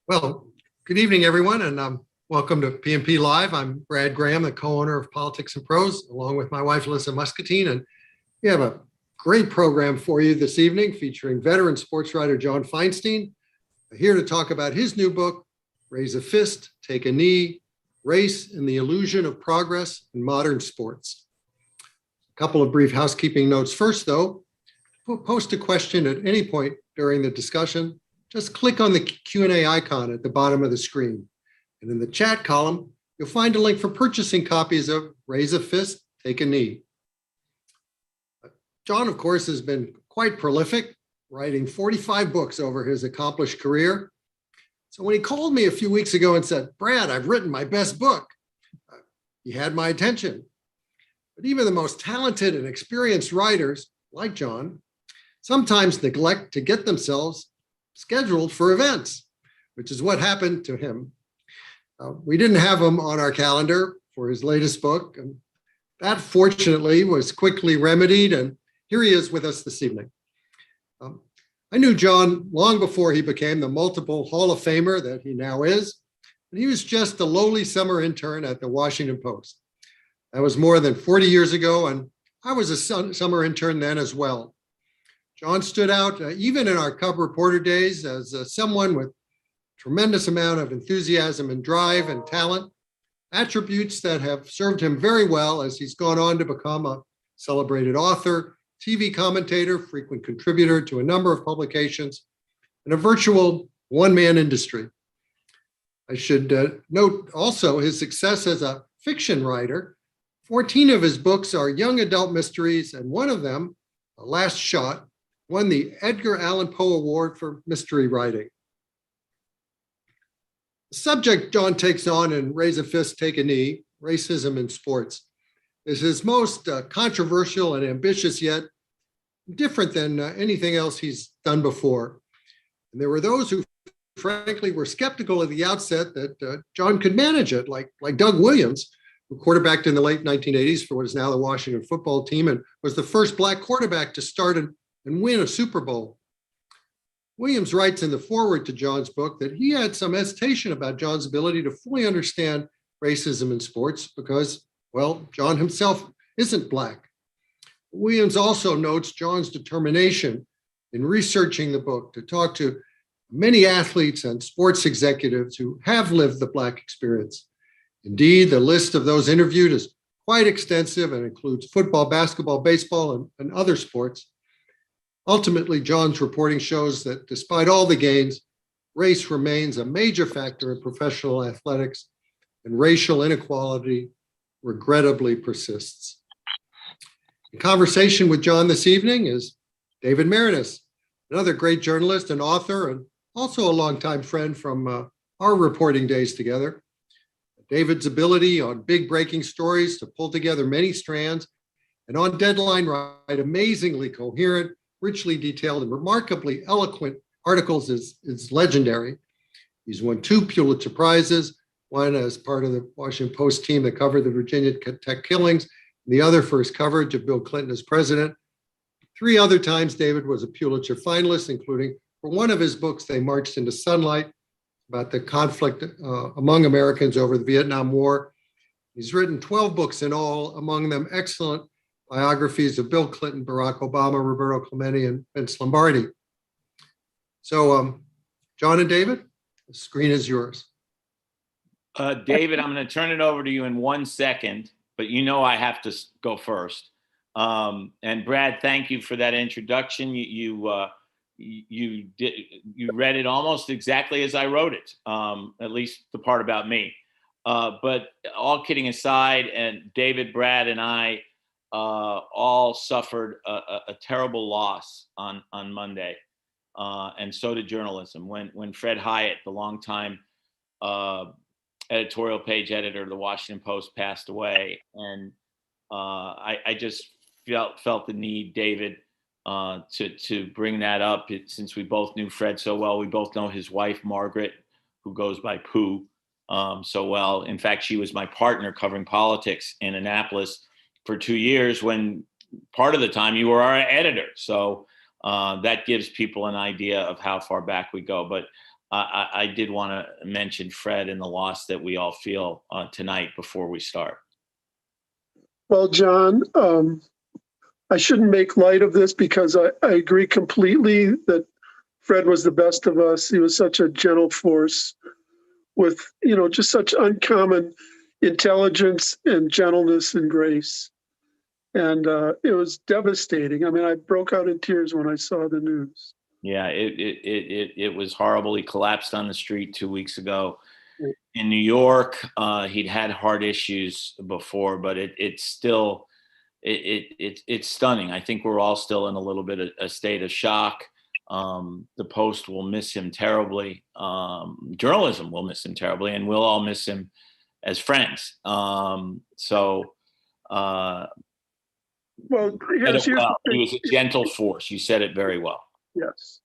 Well, good evening, everyone, and welcome to PMP Live. I'm Brad Graham, the co-owner of Politics and Prose, along with my wife, Alyssa Muscatine, and we have a great program for you this evening featuring veteran sports writer John Feinstein, here to talk about his new book, Raise a Fist, Take a Knee, Race and the Illusion of Progress in Modern Sports. A couple of brief housekeeping notes first, though. Post a question at any point during the discussion. Just click on the Q&A icon at the bottom of the screen. And in the chat column, you'll find a link for purchasing copies of Raise a Fist, Take a Knee. John, of course, has been quite prolific, writing 45 books over his accomplished career. So when he called me a few weeks ago and said, "Brad, I've written my best book," he had my attention. But even the most talented and experienced writers, like John, sometimes neglect to get themselves scheduled for events, which is what happened to him. We didn't have him on our calendar for his latest book, and that fortunately was quickly remedied, and here he is with us this evening. I knew John long before he became the multiple Hall of Famer that he now is, and he was just a lowly summer intern at the Washington Post. That was more than 40 years ago, and I was a summer intern then as well. John stood out even in our cub reporter days as someone with tremendous amount of enthusiasm and drive and talent, attributes that have served him very well as he's gone on to become a celebrated author, TV commentator, frequent contributor to a number of publications, and a virtual one-man industry. I should note also his success as a fiction writer. 14 of his books are young adult mysteries, and one of them, A Last Shot, won the Edgar Allan Poe Award for mystery writing. The subject John takes on in Raise a Fist, Take a Knee, Racism in Sports, is his most controversial and ambitious, yet different than anything else he's done before. And there were those who frankly were skeptical at the outset that John could manage it, like Doug Williams, who quarterbacked in the late 1980s for what is now the Washington football team and was the first Black quarterback to start and win a Super Bowl. Williams writes in the foreword to John's book that he had some hesitation about John's ability to fully understand racism in sports because, well, John himself isn't Black. Williams also notes John's determination in researching the book to talk to many athletes and sports executives who have lived the Black experience. Indeed, the list of those interviewed is quite extensive and includes football, basketball, baseball, and other sports. Ultimately, John's reporting shows that despite all the gains, race remains a major factor in professional athletics, and racial inequality regrettably persists. In conversation with John this evening is David Maraniss, another great journalist and author, and also a longtime friend from our reporting days together. David's ability on big breaking stories to pull together many strands and on deadline write amazingly coherent, richly detailed, and remarkably eloquent articles is legendary. He's won 2 Pulitzer Prizes, one as part of the Washington Post team that covered the Virginia Tech killings, and the other for his coverage of Bill Clinton as president. 3 other times David was a Pulitzer finalist, including for one of his books, They Marched into Sunlight, about the conflict among Americans over the Vietnam War. He's written 12 books in all, among them excellent biographies of Bill Clinton, Barack Obama, Roberto Clemente, and Vince Lombardi. So, John and David, the screen is yours. David, I'm going to turn it over to you in 1 second, but you know I have to go first. And Brad, thank you for that introduction. You read it almost exactly as I wrote it, at least the part about me. But all kidding aside, and David, Brad, and I all suffered a terrible loss on Monday, and so did journalism. When Fred Hyatt, the longtime editorial page editor of the Washington Post, passed away, and I just felt the need, David, to bring that up, since we both knew Fred so well. We both know his wife, Margaret, who goes by Pooh, so well. In fact, she was my partner covering politics in Annapolis for 2 years, when part of the time you were our editor. So that gives people an idea of how far back we go. But I did want to mention Fred and the loss that we all feel tonight before we start. Well, John, I shouldn't make light of this because I agree completely that Fred was the best of us. He was such a gentle force with, just such uncommon intelligence and gentleness and grace. And it was devastating. I mean, I broke out in tears when I saw the news. Yeah, it was horrible. He collapsed on the street 2 weeks ago in New York. He'd had heart issues before, but it's still it's stunning. I think we're all still in a little bit of a state of shock. The Post will miss him terribly. Journalism will miss him terribly, and we'll all miss him as friends. Well, yes, he was a gentle force. You said it very well. Yes.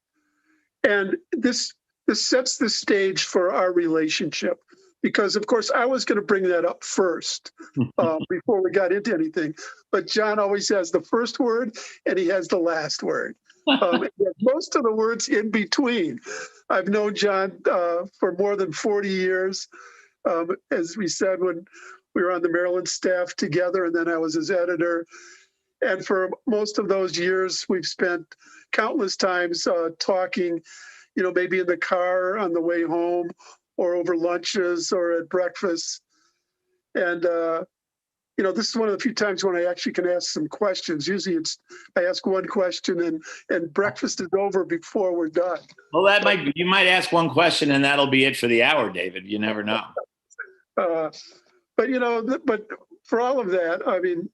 And this sets the stage for our relationship because, of course, I was going to bring that up first before we got into anything. But John always has the first word and he has the last word. Most of the words in between. I've known John for more than 40 years. As we said, when we were on the Maryland staff together, and then I was his editor. And for most of those years, we've spent countless times talking, maybe in the car on the way home or over lunches or at breakfast. And, this is one of the few times when I actually can ask some questions. Usually I ask one question and breakfast is over before we're done. Well, you might ask one question and that'll be it for the hour, David. You never know. But for all of that, I mean,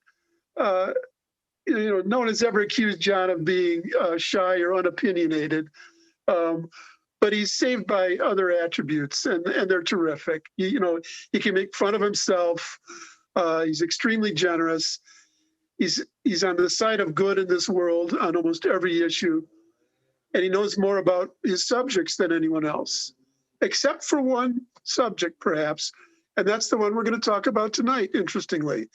no one has ever accused John of being shy or unopinionated, but he's saved by other attributes, and they're terrific. He can make fun of himself. He's extremely generous. He's on the side of good in this world on almost every issue, and he knows more about his subjects than anyone else, except for one subject, perhaps, and that's the one we're going to talk about tonight, interestingly.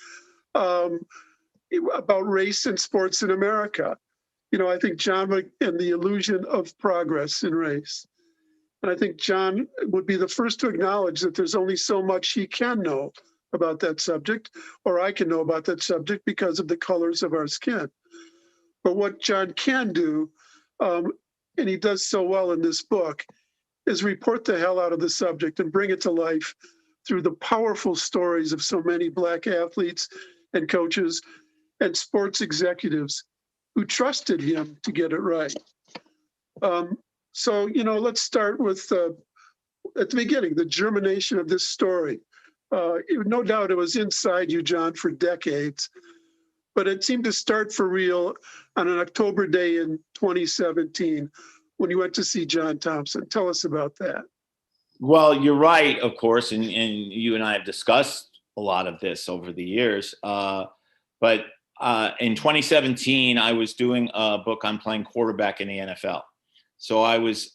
About race and sports in America. I think John and the illusion of progress in race. And I think John would be the first to acknowledge that there's only so much he can know about that subject, or I can know about that subject because of the colors of our skin. But what John can do, and he does so well in this book, is report the hell out of the subject and bring it to life through the powerful stories of so many Black athletes and coaches and sports executives who trusted him to get it right. So, let's start with, at the beginning, the germination of this story. No doubt it was inside you, John, for decades, but it seemed to start for real on an October day in 2017 when you went to see John Thompson. Tell us about that. Well, you're right, of course, and you and I have discussed a lot of this over the years, but in 2017, I was doing a book on playing quarterback in the NFL. So I was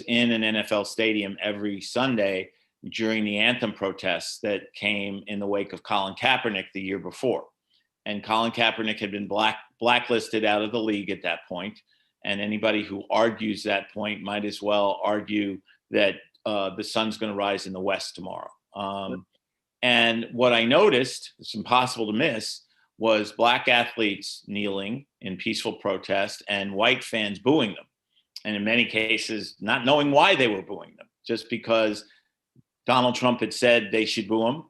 in an NFL stadium every Sunday during the anthem protests that came in the wake of Colin Kaepernick the year before. And Colin Kaepernick had been blacklisted out of the league at that point. And anybody who argues that point might as well argue that the sun's going to rise in the west tomorrow. And what I noticed, it's impossible to miss, was Black athletes kneeling in peaceful protest and white fans booing them. And in many cases, not knowing why they were booing them, just because Donald Trump had said they should boo him,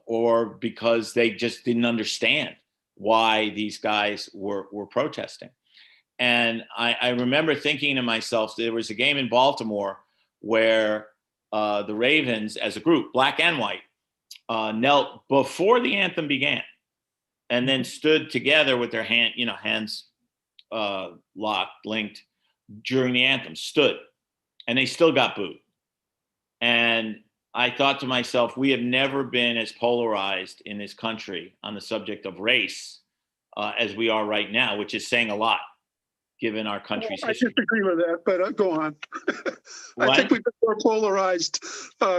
or because they just didn't understand why these guys were protesting. And I remember thinking to myself, there was a game in Baltimore where the Ravens as a group, Black and white, knelt before the anthem began, and then stood together with their hands locked, linked during the anthem, stood, and they still got booed. And I thought to myself, we have never been as polarized in this country on the subject of race as we are right now, which is saying a lot, given our country's history. I disagree with that, but go on. I think we've been more polarized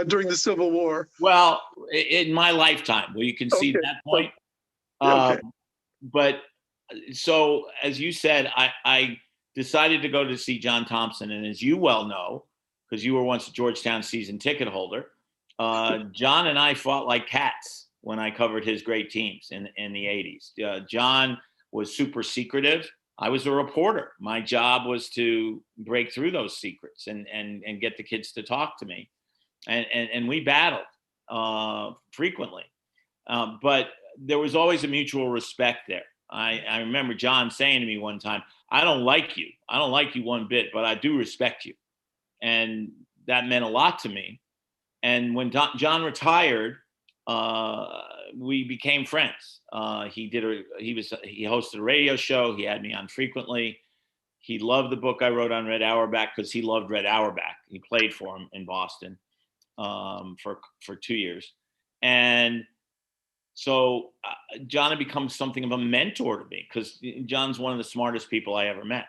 during the Civil War. Well, in my lifetime, well, you can see that point. Okay. But so, as you said, I decided to go to see John Thompson. And as you well know, because you were once a Georgetown season ticket holder. John and I fought like cats when I covered his great teams in the 80s. John was super secretive. I was a reporter. My job was to break through those secrets and get the kids to talk to me. And we battled frequently. But there was always a mutual respect there. I remember John saying to me one time, I don't like you. I don't like you one bit, but I do respect you. And that meant a lot to me. And when John retired, we became friends. He hosted a radio show. He had me on frequently. He loved the book I wrote on Red Auerbach because he loved Red Auerbach. He played for him in Boston for 2 years. And so John had become something of a mentor to me because John's one of the smartest people I ever met.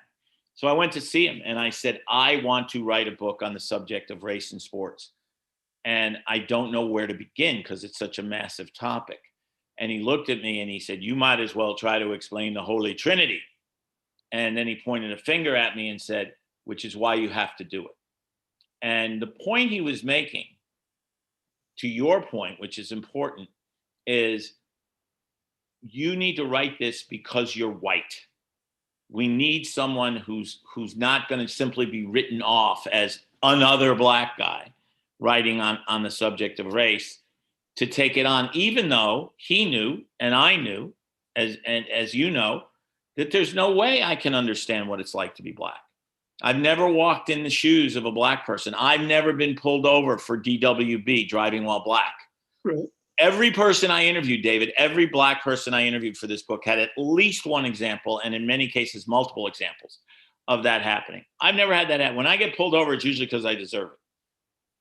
So I went to see him and I said, I want to write a book on the subject of race in sports. And I don't know where to begin because it's such a massive topic. And he looked at me and he said, you might as well try to explain the Holy Trinity. And then he pointed a finger at me and said, which is why you have to do it. And the point he was making, to your point, which is important, is you need to write this because you're white. We need someone who's not going to simply be written off as another black guy writing on the subject of race, to take it on, even though he knew and I knew, as you know, that there's no way I can understand what it's like to be black. I've never walked in the shoes of a black person. I've never been pulled over for DWB, driving while black. Right. Every person I interviewed, David, every black person I interviewed for this book had at least one example, and in many cases, multiple examples of that happening. I've never had that happen. When I get pulled over, it's usually because I deserve it.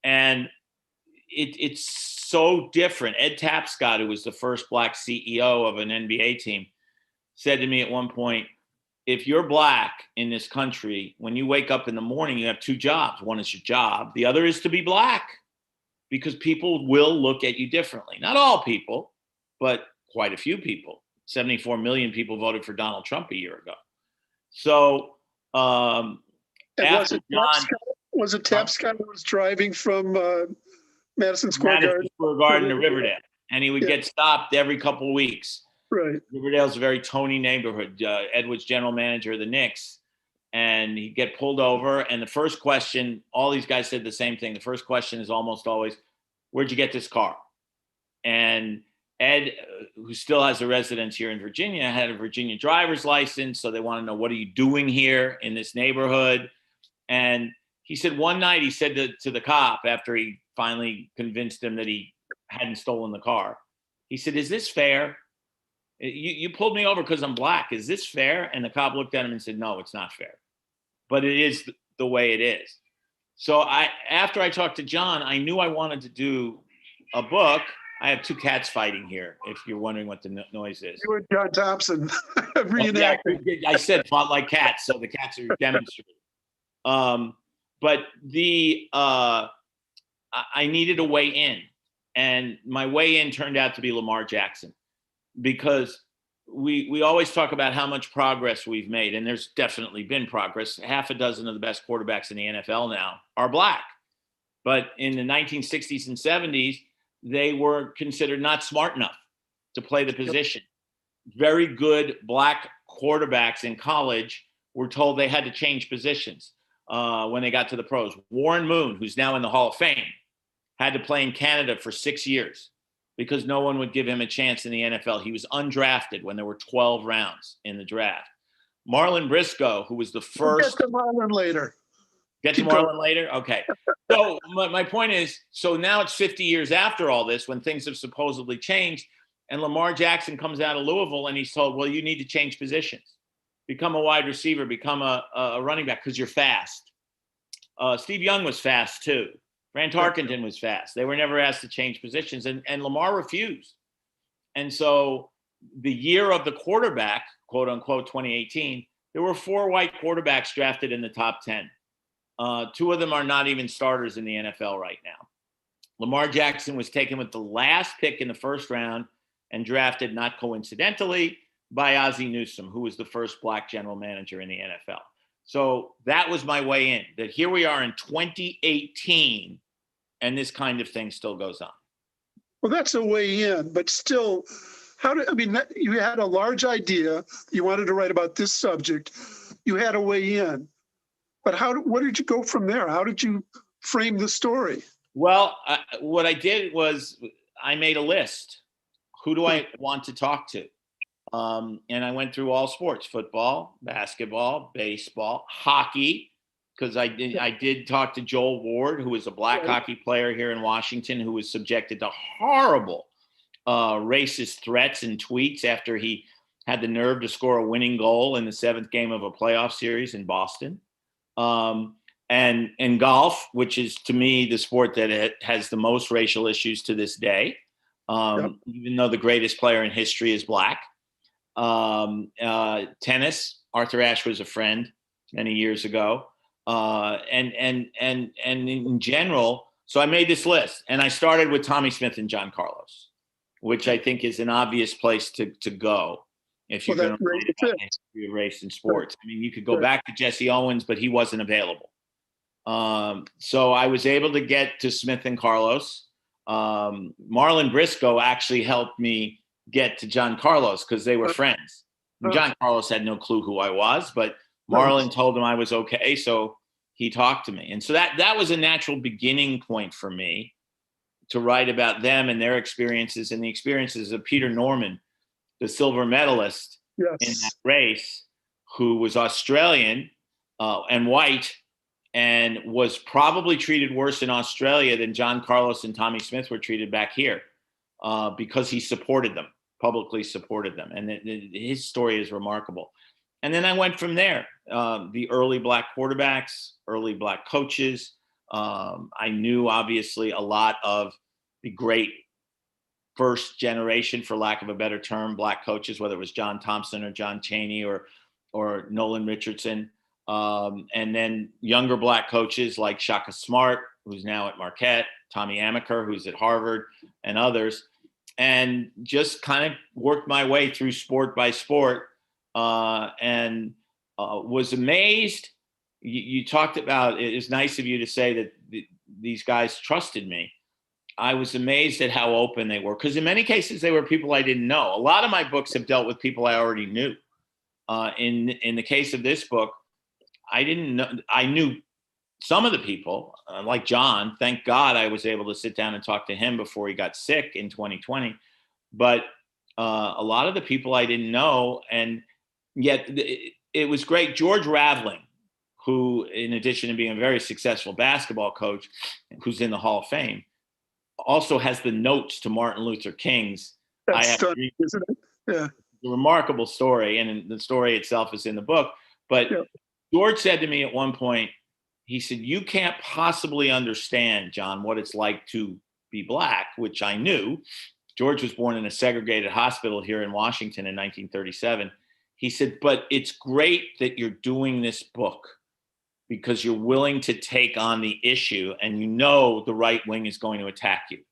And it's so different. Ed Tapscott, who was the first black CEO of an NBA team, said to me at one point, if you're black in this country, when you wake up in the morning, you have two jobs. One is your job. The other is to be black, because people will look at you differently. Not all people, but quite a few people. 74 million people voted for Donald Trump a year ago. So after John... Was it Tapscott who was driving from Madison Square Garden to Riverdale? And he would get stopped every couple of weeks. Right. Riverdale's a very Tony neighborhood. Ed was general manager of the Knicks. And he'd get pulled over. And the first question, all these guys said the same thing. The first question is almost always, where'd you get this car? And Ed, who still has a residence here in Virginia, had a Virginia driver's license. So they want to know, what are you doing here in this neighborhood? And he said one night, he said to the cop, after he finally convinced him that he hadn't stolen the car, he said, is this fair? You pulled me over because I'm black. Is this fair? And the cop looked at him and said, no, it's not fair. But it is the way it is. So after I talked to John, I knew I wanted to do a book. I have two cats fighting here, if you're wondering what the noise is. You and John Thompson reenacting. I said fought like cats, so the cats are demonstrating. But I needed a way in, and my way in turned out to be Lamar Jackson, because we always talk about how much progress we've made, and there's definitely been progress. Half a dozen of the best quarterbacks in the NFL now are black, but in the 1960s and 70s, they were considered not smart enough to play the position. Very good black quarterbacks in college were told they had to change positions when they got to the pros. Warren Moon, who's now in the Hall of Fame, had to play in Canada for 6 years because no one would give him a chance in the NFL. He was undrafted when there were 12 rounds in the draft. Marlon Briscoe, who was the first... We'll get to Marlon later. Get to Marlon later? Okay. So my point is, so now it's 50 years after all this, when things have supposedly changed, and Lamar Jackson comes out of Louisville and he's told, well, you need to change positions. Become a wide receiver, become a running back, because you're fast. Steve Young was fast too. Grant Tarkenton was fast. They were never asked to change positions, and Lamar refused. And so the year of the quarterback, quote unquote, 2018, there were 4 white quarterbacks drafted in the top 10. 2 of them are not even starters in the NFL right now. Lamar Jackson was taken with the last pick in the first round and drafted, not coincidentally, by Ozzie Newsome, who was the first black general manager in the NFL. So that was my way in, that here we are in 2018 and this kind of thing still goes on. Well, that's a way in, but still, you had a large idea. You wanted to write about this subject. You had a way in, but what did you go from there? How did you frame the story? Well, what I did was I made a list. Who do I want to talk to? And I went through all sports: football, basketball, baseball, hockey, because I did talk to Joel Ward, who was a black hockey player here in Washington, who was subjected to horrible racist threats and tweets after he had the nerve to score a winning goal in the 7th game of a playoff series in Boston. And in golf, which is to me the sport that has the most racial issues to this day, even though the greatest player in history is black. Tennis, Arthur Ashe was a friend many years ago. And in general, so I made this list, and I started with Tommy Smith and John Carlos, which I think is an obvious place to go if you're going to write about the history of race in sports. I mean, you could go back to Jesse Owens, but he wasn't available. So I was able to get to Smith and Carlos. Marlon Briscoe actually helped me get to John Carlos because they were friends. John Carlos had no clue who I was, but Marlon told him I was okay, so he talked to me. And so that was a natural beginning point for me to write about them and their experiences and the experiences of Peter Norman, the silver medalist in that race, who was Australian and white, and was probably treated worse in Australia than John Carlos and Tommy Smith were treated back here because he supported them, publicly supported them. And his story is remarkable. And then I went from there. The early black quarterbacks, early black coaches. I knew, obviously, a lot of the great first generation, for lack of a better term, black coaches, whether it was John Thompson or John Chaney or Nolan Richardson. And then younger black coaches like Shaka Smart, who's now at Marquette, Tommy Amaker, who's at Harvard, and others. And just kind of worked my way through sport by sport, and was amazed. You talked about, it is nice of you to say that these guys trusted me. I was amazed at how open they were, because in many cases they were people I didn't know. A lot of my books have dealt with people I already knew. In the case of this book, I didn't know. I knew some of the people, like John. Thank God I was able to sit down and talk to him before he got sick in 2020. But a lot of the people I didn't know, and yet it was great. George Raveling, who, in addition to being a very successful basketball coach, who's in the Hall of Fame, also has the notes to Martin Luther King's. That's stunning, isn't it? Yeah. A remarkable story, and the story itself is in the book. But George said to me at one point, he said, "You can't possibly understand, John, what it's like to be black," which I knew. George was born in a segregated hospital here in Washington in 1937. He said, "But it's great that you're doing this book because you're willing to take on the issue, and you know the right wing is going to attack you."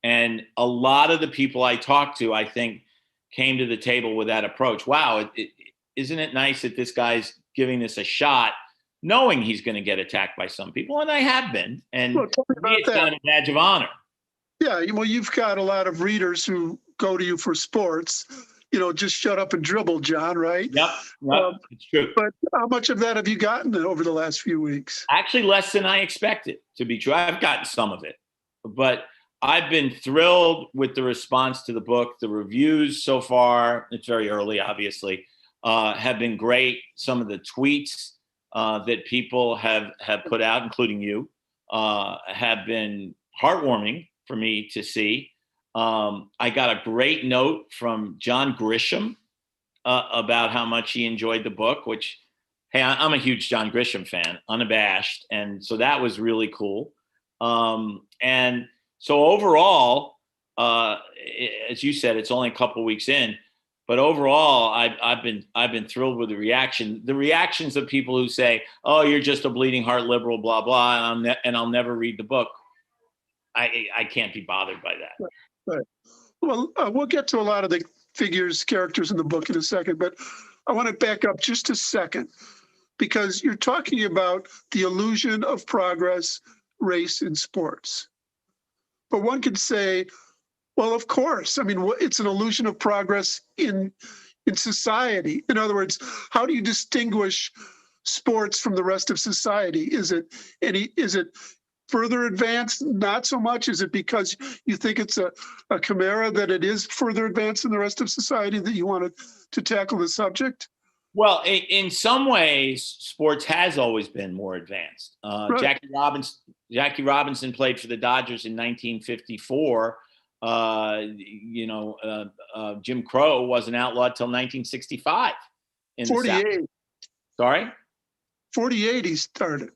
And a lot of the people I talked to, I think, came to the table with that approach. Wow, isn't it nice that this guy's giving this a shot, knowing he's going to get attacked by some people? And I have been. And to me, it's kind of a badge of honor. Yeah, well, you've got a lot of readers who go to you for sports. Just shut up and dribble, John, right? Yep, it's true. But how much of that have you gotten over the last few weeks? Actually, less than I expected, to be true. I've gotten some of it. But I've been thrilled with the response to the book. The reviews so far, it's very early, obviously, have been great. Some of the tweets that people have put out, including you, have been heartwarming for me to see. I got a great note from John Grisham about how much he enjoyed the book, which, hey, I'm a huge John Grisham fan, unabashed. And so that was really cool. And so overall, as you said, it's only a couple of weeks in, but overall, I've been thrilled with the reaction. The reactions of people who say, "Oh, you're just a bleeding heart liberal, blah blah," and I'll never read the book. I can't be bothered by that. Right. Well, we'll get to a lot of the characters in the book in a second, but I want to back up just a second. because you're talking about the illusion of progress, race in sports. But one could say, well, of course. I mean, it's an illusion of progress in society. In other words, how do you distinguish sports from the rest of society? Is it further advanced? Not so much. Is it because you think it's a chimera that it is further advanced than the rest of society that you wanted to tackle the subject? Well, in some ways, sports has always been more advanced. Right. Jackie Robinson played for the Dodgers in 1954. Jim Crow wasn't outlawed till 1965 in the 48. South. Sorry? 48 he started.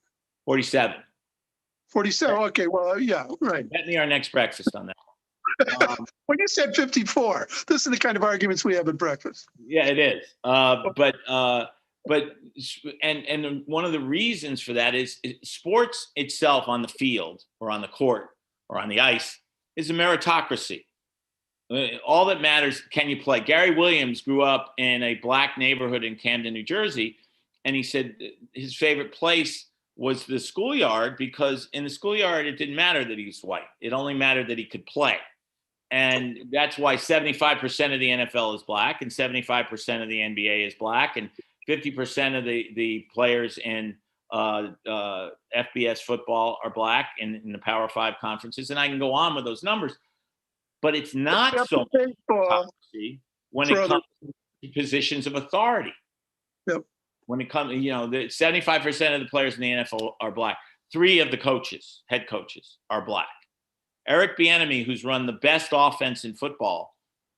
47. 47. Okay, well, yeah, right. Bet me our next breakfast on that. When you said 54, this is the kind of arguments we have at breakfast. Yeah, it is. But one of the reasons for that is sports itself on the field or on the court or on the ice is a meritocracy. All that matters, can you play? Gary Williams grew up in a black neighborhood in Camden, New Jersey, and he said his favorite place was the schoolyard because in the schoolyard, it didn't matter that he was white. It only mattered that he could play. And that's why 75% of the NFL is black and 75% of the NBA is black and 50% of the players in FBS football are black in the Power 5 conferences. And I can go on with those numbers. But it's not so much meritocracy when it comes to positions of authority. Yep. When it comes, the 75% of the players in the NFL are black. 3 of the coaches, head coaches, are black. Eric Bieniemy, who's run the best offense in football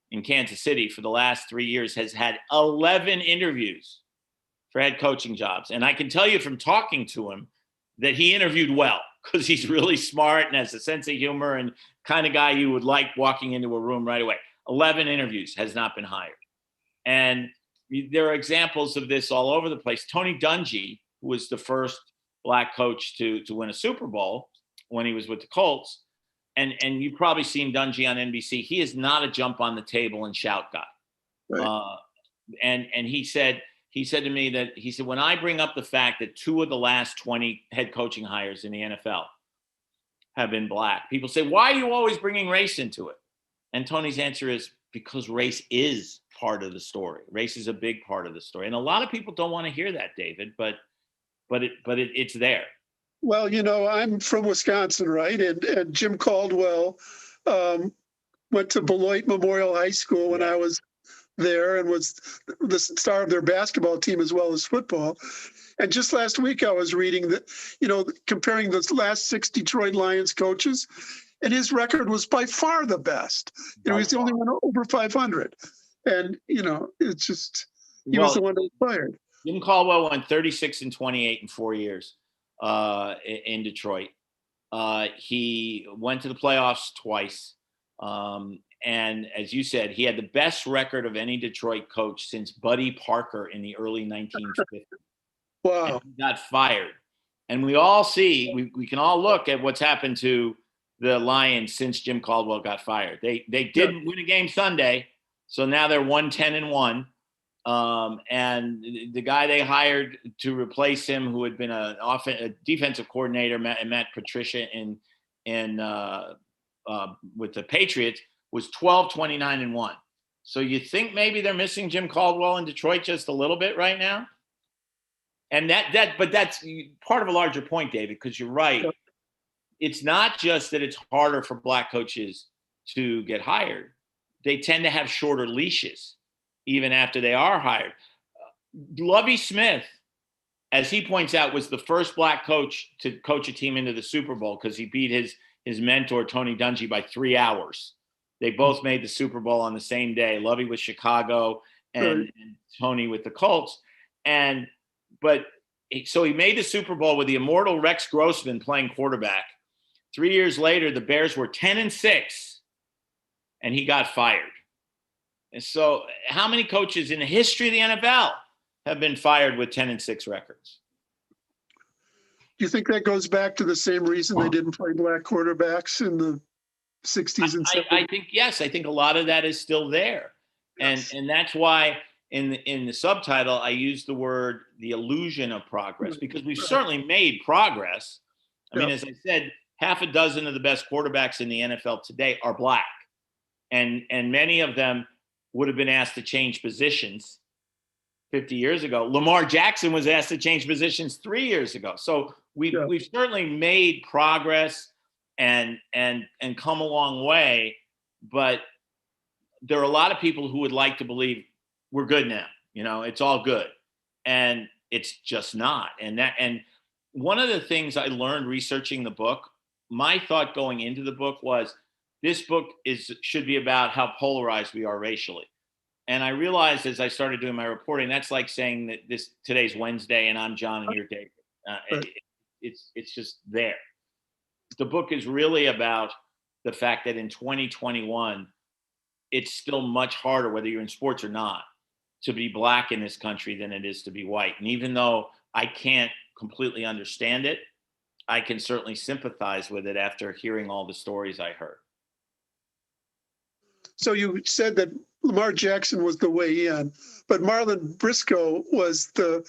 in Kansas City for the last 3 years, has had 11 interviews for head coaching jobs. And I can tell you from talking to him that he interviewed well because he's really smart and has a sense of humor and kind of guy you would like walking into a room right away. 11 interviews, has not been hired. And there are examples of this all over the place. Tony Dungy, who was the first black coach to win a Super Bowl when he was with the Colts, and you've probably seen Dungy on NBC. He is not a jump on the table and shout guy. Right. And he said to me that when I bring up the fact that 2 of the last 20 head coaching hires in the NFL have been black, people say, why are you always bringing race into it? And Tony's answer is because race is part of the story. Race is a big part of the story. And a lot of people don't want to hear that, David, but it's there. Well, I'm from Wisconsin, right? And Jim Caldwell went to Beloit Memorial High School when I was there and was the star of their basketball team as well as football. And just last week I was reading that, comparing the last 6 Detroit Lions coaches, and his record was by far the best. He's the only one over 500. And, it's just, he was the one that was fired. Jim Caldwell went 36-28 in 4 years in Detroit. He went to the playoffs twice. And as you said, he had the best record of any Detroit coach since Buddy Parker in the early 1950s. Wow. And he got fired. And we all see, we can all look at what's happened to the Lions since Jim Caldwell got fired. They didn't win a game Sunday, so now they're 1-10-1. And the guy they hired to replace him, who had been a defensive coordinator, Matt Patricia with the Patriots, was 12-29-1. So you think maybe they're missing Jim Caldwell in Detroit just a little bit right now? And but that's part of a larger point, David, because you're right. It's not just that it's harder for black coaches to get hired. They tend to have shorter leashes even after they are hired. Lovie Smith, as he points out, was the first black coach to coach a team into the Super Bowl because he beat his mentor, Tony Dungy, by 3 hours. They both made the Super Bowl on the same day. Lovie with Chicago and Tony with the Colts. So he made the Super Bowl with the immortal Rex Grossman playing quarterback. 3 years later, the Bears were 10-6, and he got fired. And so how many coaches in the history of the NFL have been fired with 10-6 records? Do you think that goes back to the same reason they didn't play black quarterbacks in the 60s and 70s? I think, yes. I think a lot of that is still there. Yes. And that's why in the subtitle, I used the word the illusion of progress, because we've certainly made progress. I mean, as I said, half a dozen of the best quarterbacks in the NFL today are black, and many of them would have been asked to change positions 50 years ago. Lamar Jackson was asked to change positions 3 years ago. So we've certainly made progress and come a long way, but there are a lot of people who would like to believe we're good now. It's all good, and it's just not. And one of the things I learned researching the book, my thought going into the book was, this book should be about how polarized we are racially. And I realized as I started doing my reporting, that's like saying that today's Wednesday and I'm John and you're David. It's just there. The book is really about the fact that in 2021, it's still much harder, whether you're in sports or not, to be black in this country than it is to be white. And even though I can't completely understand it, I can certainly sympathize with it after hearing all the stories I heard. So you said that Lamar Jackson was the way in, but Marlon Briscoe was the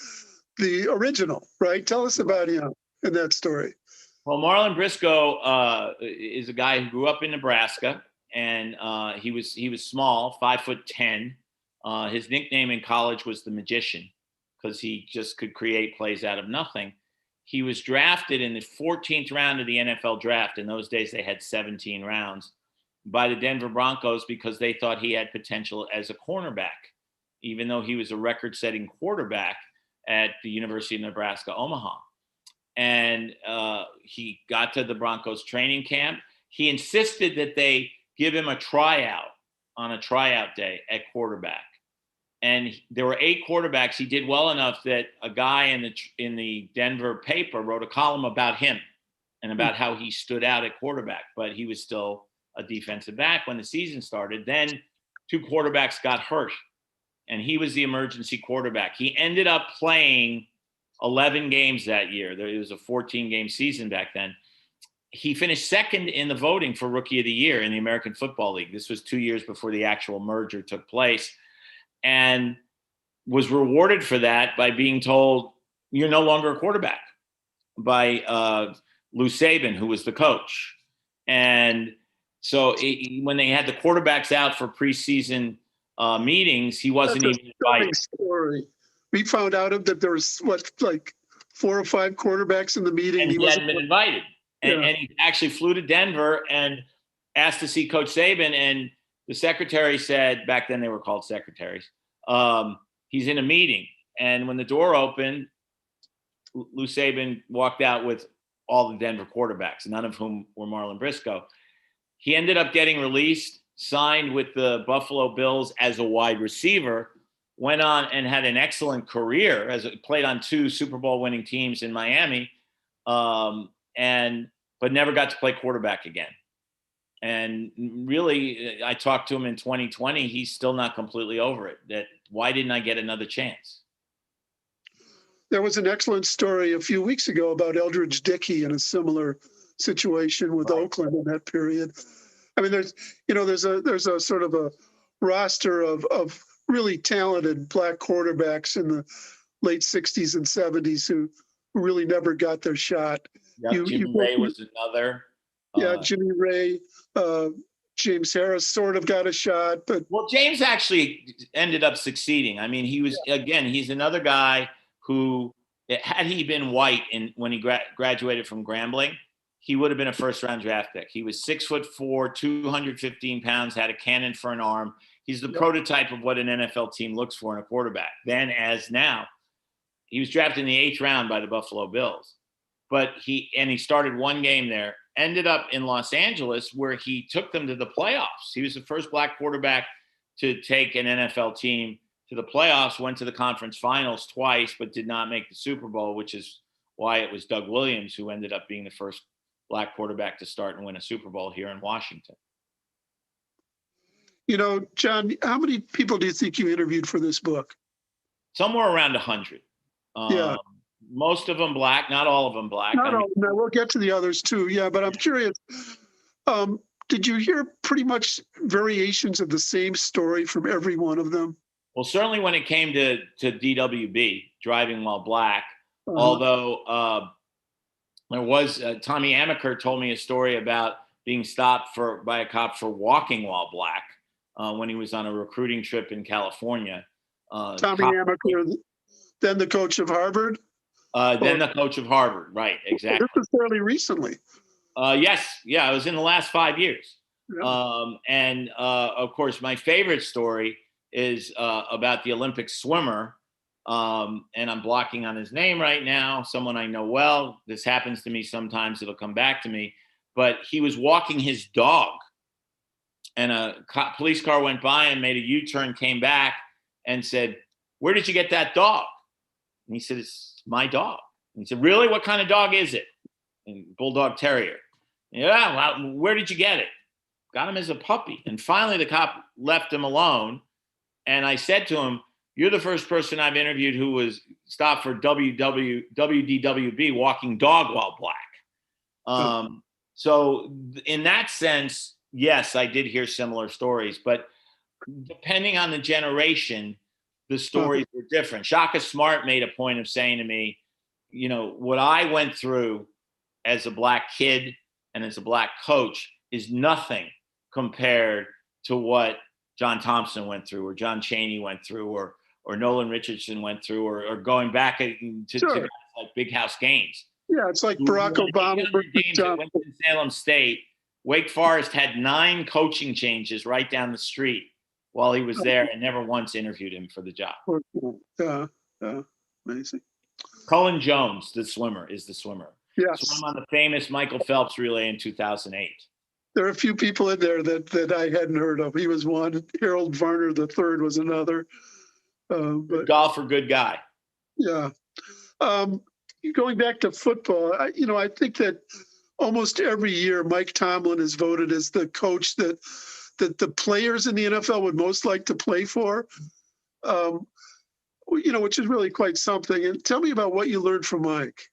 original, right? Tell us about him in that story. Well, Marlon Briscoe is a guy who grew up in Nebraska, and he was small, 5'10". His nickname in college was the Magician, because he just could create plays out of nothing. He was drafted in the 14th round of the NFL draft. In those days, they had 17 rounds, by the Denver Broncos, because they thought he had potential as a cornerback, even though he was a record-setting quarterback at the University of Nebraska, Omaha. And he got to the Broncos training camp. He insisted that they give him a tryout on a tryout day at quarterback. And there were 8 quarterbacks. He did well enough that a guy in the Denver paper wrote a column about him and about how he stood out at quarterback, but he was still a defensive back when the season started. Then 2 quarterbacks got hurt, and he was the emergency quarterback. He ended up playing 11 games that year. It was a 14-game season back then. He finished second in the voting for Rookie of the Year in the American Football League. This was 2 years before the actual merger took place, and was rewarded for that by being told, you're no longer a quarterback, by Lou Saban, who was the coach. And so when they had the quarterbacks out for preseason meetings, he wasn't even invited. Story. We found out that there was like 4 or 5 quarterbacks in the meeting. And he hadn't been invited. And he actually flew to Denver and asked to see Coach Saban. And the secretary said, back then they were called secretaries, he's in a meeting. And when the door opened, Lou Saban walked out with all the Denver quarterbacks, none of whom were Marlon Briscoe. He ended up getting released, signed with the Buffalo Bills as a wide receiver, went on and had an excellent career, played on 2 Super Bowl winning teams in Miami, but never got to play quarterback again. And really, I talked to him in 2020. He's still not completely over it. That why didn't I get another chance? There was an excellent story a few weeks ago about Eldridge Dickey in a similar situation with Oakland in that period. I mean, there's a sort of a roster of really talented black quarterbacks in the late 60s and 70s who really never got their shot. Jimmy Ray was another. Jimmy Ray, James Harris sort of got a shot, but James actually ended up succeeding. I mean, he's another guy who, had he been white when he graduated from Grambling, he would have been a first-round draft pick. He was 6'4", 215 pounds, had a cannon for an arm. He's the prototype of what an NFL team looks for in a quarterback, then as now. He was drafted in the 8th round by the Buffalo Bills. But he started 1 game there, ended up in Los Angeles, where he took them to the playoffs. He was the first black quarterback to take an NFL team to the playoffs, went to the conference finals twice, but did not make the Super Bowl, which is why it was Doug Williams who ended up being the first black quarterback to start and win a Super Bowl here in Washington. John, how many people do you think you interviewed for this book? Somewhere around 100. Most of them black, not all of them black. We'll get to the others too. Yeah, but I'm curious. Did you hear pretty much variations of the same story from every one of them? Well, certainly when it came to DWB, driving while black, although there was Tommy Amaker told me a story about being stopped by a cop for walking while black when he was on a recruiting trip in California. Tommy Amaker, then the coach of Harvard? Then the coach of Harvard, right, exactly. This was fairly recently. Yes, it was in the last 5 years. Yeah. And of course, my favorite story is about the Olympic swimmer. And I'm blocking on his name right now, someone I know well. This happens to me sometimes, it'll come back to me. But he was walking his dog, and a police car went by and made a U-turn, came back and said, "Where did you get that dog?" And he said, "It's my dog." And he said, "Really? What kind of dog is it?" And Bulldog Terrier. "Yeah, well, where did you get it?" "Got him as a puppy." And finally the cop left him alone. And I said to him, "You're the first person I've interviewed who was stopped for WDWB, walking dog while black." So in that sense, yes, I did hear similar stories, but depending on the generation, the stories were different. Shaka Smart made a point of saying to me, what I went through as a black kid and as a black coach is nothing compared to what John Thompson went through, or John Chaney went through, or Nolan Richardson went through, or going back to guys like Big House Gaines. Yeah, it's like Barack Obama. Games at Winston-Salem State, Wake Forest had 9 coaching changes right down the street while he was there, and never once interviewed him for the job. Yeah, amazing. Cullen Jones, the swimmer. Yes. Swam on the famous Michael Phelps relay in 2008. There are a few people in there that I hadn't heard of. He was one. Harold Varner III was another. Good golfer, good guy. Yeah. Going back to football, I think that almost every year Mike Tomlin is voted as the coach that the players in the NFL would most like to play for, which is really quite something. And tell me about what you learned from Mike.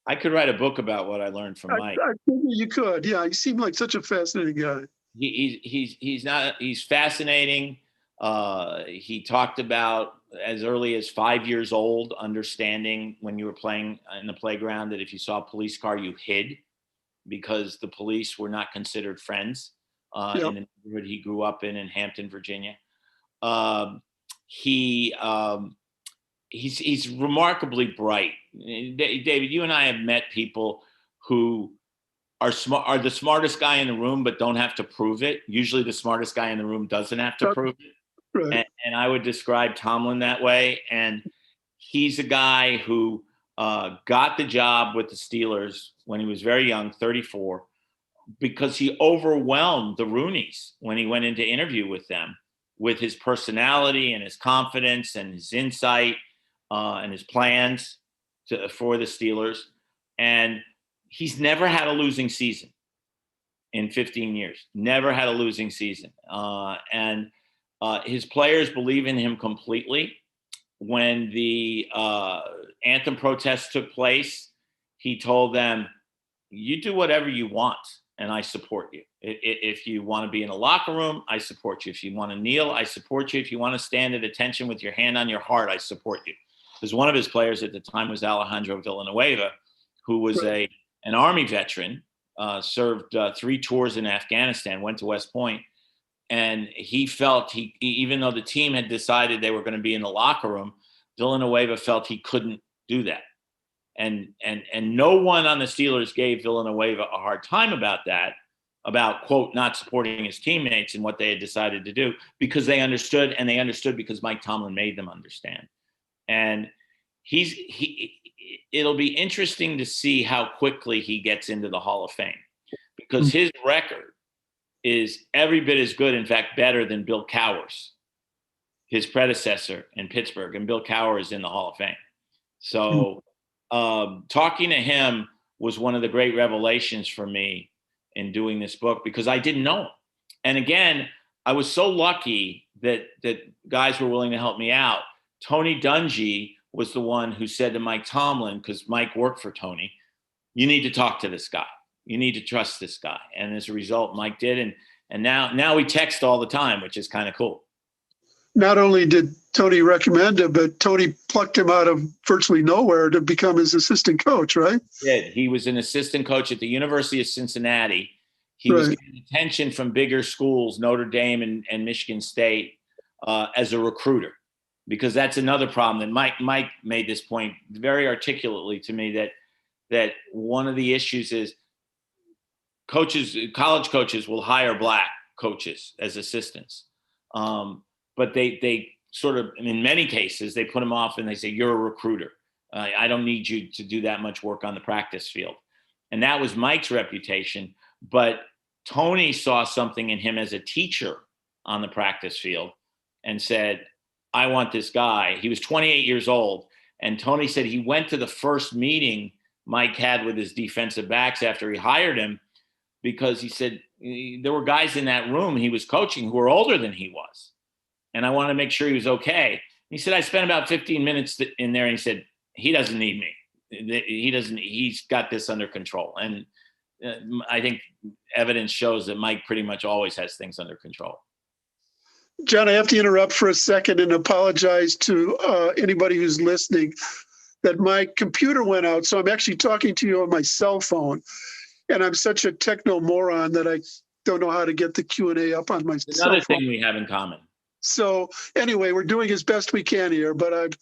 I could write a book about what I learned from Mike. I think you could. Yeah, he seemed like such a fascinating guy. He's fascinating. He talked about as early as 5 years old, understanding when you were playing in the playground that if you saw a police car, you hid, because the police were not considered friends in the neighborhood he grew up in Hampton, Virginia. He's remarkably bright. David, you and I have met people who are the smartest guy in the room, but don't have to prove it. Usually the smartest guy in the room doesn't have to prove it. Right. And I would describe Tomlin that way. And he's a guy who got the job with the Steelers when he was very young, 34, because he overwhelmed the Rooneys when he went into interview with them, with his personality and his confidence and his insight and his plans for the Steelers. And he's never had a losing season in 15 years, never had a losing season. And his players believe in him completely. When the anthem protests took place, he told them, "You do whatever you want, and I support you. If you want to be in a locker room, I support you. If you want to kneel, I support you. If you want to stand at attention with your hand on your heart, I support you." Because one of his players at the time was Alejandro Villanueva, who was an Army veteran, served 3 tours in Afghanistan, went to West Point. And he felt even though the team had decided they were going to be in the locker room, Villanueva felt he couldn't do that. And no one on the Steelers gave Villanueva a hard time about that, about, quote, not supporting his teammates and what they had decided to do, because they understood, and they understood because Mike Tomlin made them understand. And it'll be interesting to see how quickly he gets into the Hall of Fame, because his record is every bit as good, in fact, better than Bill Cowher's, his predecessor in Pittsburgh. And Bill Cowher is in the Hall of Fame. So talking to him was one of the great revelations for me in doing this book, because I didn't know him. And again, I was so lucky that guys were willing to help me out. Tony Dungy was the one who said to Mike Tomlin, because Mike worked for Tony, "You need to talk to this guy. You need to trust this guy." And as a result, Mike did. And now we text all the time, which is kind of cool. not only did Tony recommend him, but Tony plucked him out of virtually nowhere to become his assistant coach, right? He was an assistant coach at the University of Cincinnati. He was Right. getting attention from bigger schools, Notre Dame and Michigan State, as a recruiter, because that's another problem that Mike made this point very articulately to me, that one of the issues is college coaches will hire black coaches as assistants. But they sort of, in many cases, they put them off and they say, you're a recruiter. I don't need you to do that much work on the practice field. And that was Mike's reputation. But Tony saw something in him as a teacher on the practice field and said, I want this guy. He was 28 years old. And Tony said he went to the first meeting Mike had with his defensive backs after he hired him, because he said there were guys in that room he was coaching who were older than he was. And I wanted to make sure he was okay. He said, I spent about 15 minutes in there, and he said, he doesn't need me. He's got this under control. And I think evidence shows that Mike pretty much always has things under control. John, I have to interrupt for a second and apologize to anybody who's listening that my computer went out. So I'm actually talking to you on my cell phone. And I'm such a techno moron that I don't know how to get the Q&A up on my cell phone. Another thing we have in common. So anyway, we're doing as best we can here, but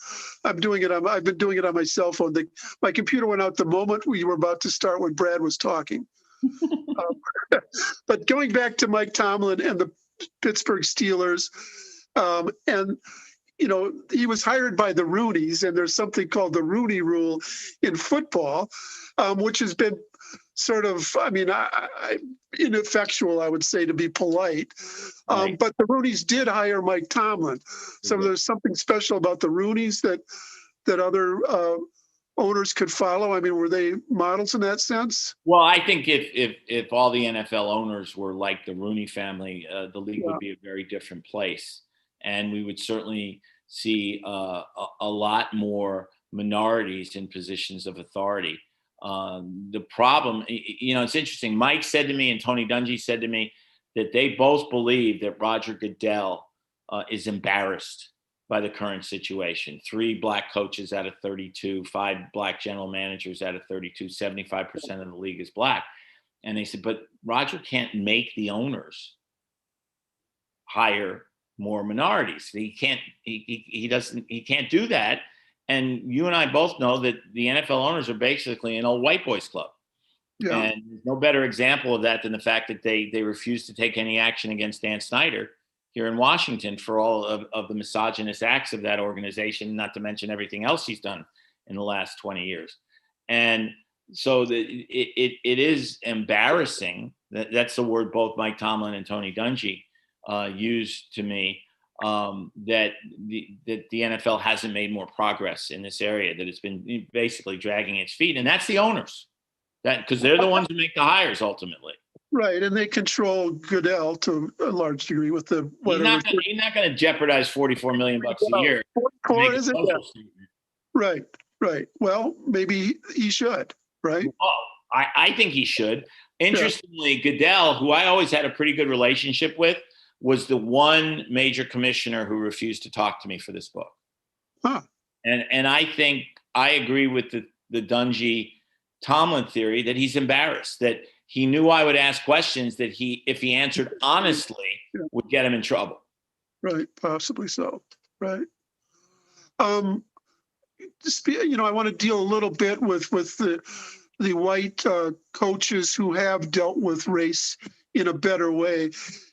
I'm doing it. I've been doing it on my cell phone. My computer went out the moment we were about to start when Brad was talking. But going back to Mike Tomlin and the Pittsburgh Steelers, and he was hired by the Roonies, and there's something called the Rooney Rule in football, which has been sort of, ineffectual, I would say, to be polite. Right. But the Roonies did hire Mike Tomlin. So there's something special about the Roonies that other owners could follow. I mean, were they models in that sense? Well, I think if all the NFL owners were like the Rooney family, the league would be a very different place. And we would certainly see a lot more minorities in positions of authority. The problem, it's interesting. Mike said to me and Tony Dungy said to me that they both believe that Roger Goodell is embarrassed by the current situation. 3 black coaches out of 32, 5 black general managers out of 32, 75% of the league is black. And they said, but Roger can't make the owners hire more minorities. He can't do that. And you and I both know that the NFL owners are basically an old white boys club. Yeah. And there's no better example of that than the fact that they refused to take any action against Dan Snyder here in Washington for all of the misogynist acts of that organization, not to mention everything else he's done in the last 20 years. And so it is embarrassing. That's the word both Mike Tomlin and Tony Dungy used to me, that the NFL hasn't made more progress in this area, that it's been basically dragging its feet. And that's the owners, because they're the ones who make the hires ultimately. Right, and they control Goodell to a large degree with the whatever. He's not going to jeopardize $44 million a year. 44, is it? Right. Well, maybe he should, right? Oh, I think he should. Interestingly, Goodell, who I always had a pretty good relationship with, was the one major commissioner who refused to talk to me for this book. Huh. And I think I agree with the Dungy Tomlin theory that he's embarrassed, that he knew I would ask questions that if he answered honestly, would get him in trouble. Right, possibly so. Right. I want to deal a little bit with the white coaches who have dealt with race in a better way.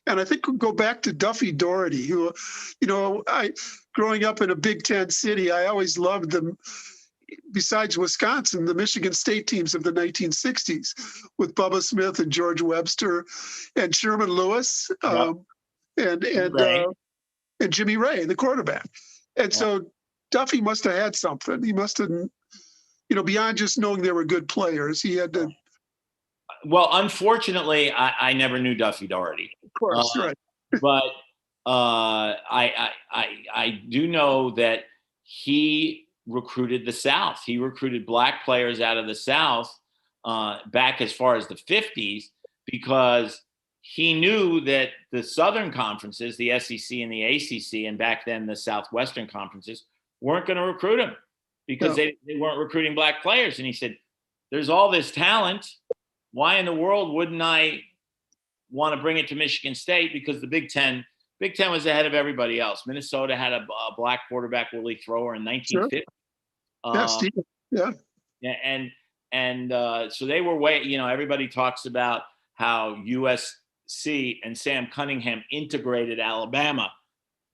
And I think we'll go back to Duffy Daugherty, who, growing up in a Big Ten city, I always loved them. Besides Wisconsin, the Michigan State teams of the 1960s with Bubba Smith and George Webster and Sherman Lewis and Jimmy Ray, the quarterback. And so Duffy must have had something. He must have, beyond just knowing they were good players, he had to. Well, unfortunately, I never knew Duffy Daugherty. Of course, right. But I do know that he recruited the South. He recruited black players out of the South back as far as the 50s, because he knew that the Southern conferences, the SEC and the ACC, and back then the Southwestern conferences, weren't going to recruit him because they weren't recruiting black players. And he said, there's all this talent. Why in the world wouldn't I want to bring it to Michigan State? Because the Big Ten was ahead of everybody else. Minnesota had a black quarterback, Willie Thrower, in 1950. Sure. And so they were everybody talks about how USC and Sam Cunningham integrated Alabama.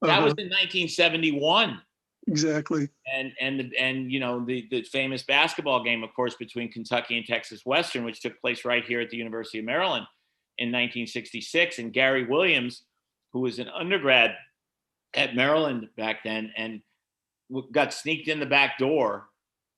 That was in 1971. Exactly. And the famous basketball game, of course, between Kentucky and Texas Western, which took place right here at the University of Maryland in 1966. And Gary Williams, who was an undergrad at Maryland back then and got sneaked in the back door.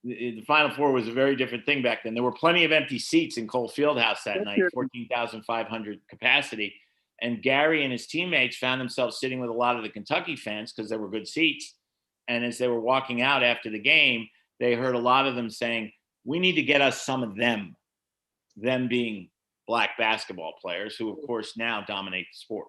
The Final Four was a very different thing back then. There were plenty of empty seats in Cole Fieldhouse that night, 14,500 capacity. And Gary and his teammates found themselves sitting with a lot of the Kentucky fans because there were good seats. And as they were walking out after the game, they heard a lot of them saying, we need to get us some of them being black basketball players who, of course, now dominate the sport.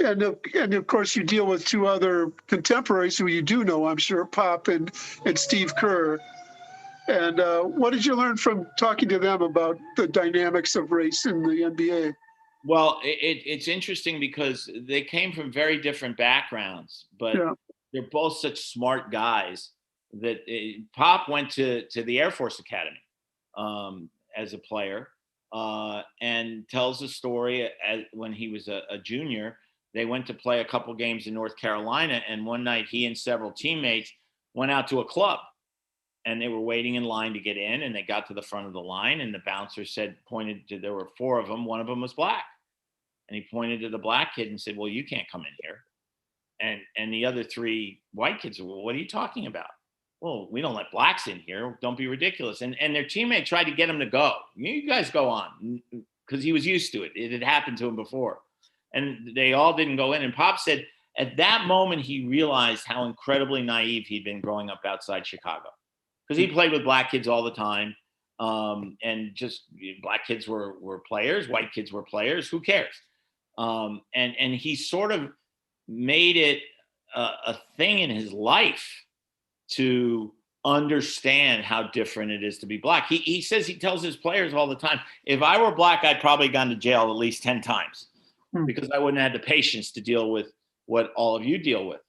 And of course, you deal with two other contemporaries who you do know, I'm sure, Pop and Steve Kerr. And what did you learn from talking to them about the dynamics of race in the NBA? Well, it's interesting because they came from very different backgrounds, but they're both such smart guys that Pop went to the Air Force Academy as a player and tells a story when he was a junior. They went to play a couple games in North Carolina, and one night he and several teammates went out to a club, and they were waiting in line to get in, and they got to the front of the line, and the bouncer pointed to, there were four of them, one of them was black, and he pointed to the black kid and said, well, you can't come in here. And the other three white kids said, well, what are you talking about? Well, we don't let blacks in here. Don't be ridiculous. And their teammate tried to get him to go. You guys go on, because he was used to it. It had happened to him before. And they all didn't go in. And Pop said at that moment, he realized how incredibly naive he'd been growing up outside Chicago. Because he played with black kids all the time. And just black kids were players, white kids were players. Who cares? And he sort of made it a thing in his life to understand how different it is to be black. He says, he tells his players all the time, if I were black, I'd probably gone to jail at least 10 times. Because I wouldn't have the patience to deal with what all of you deal with.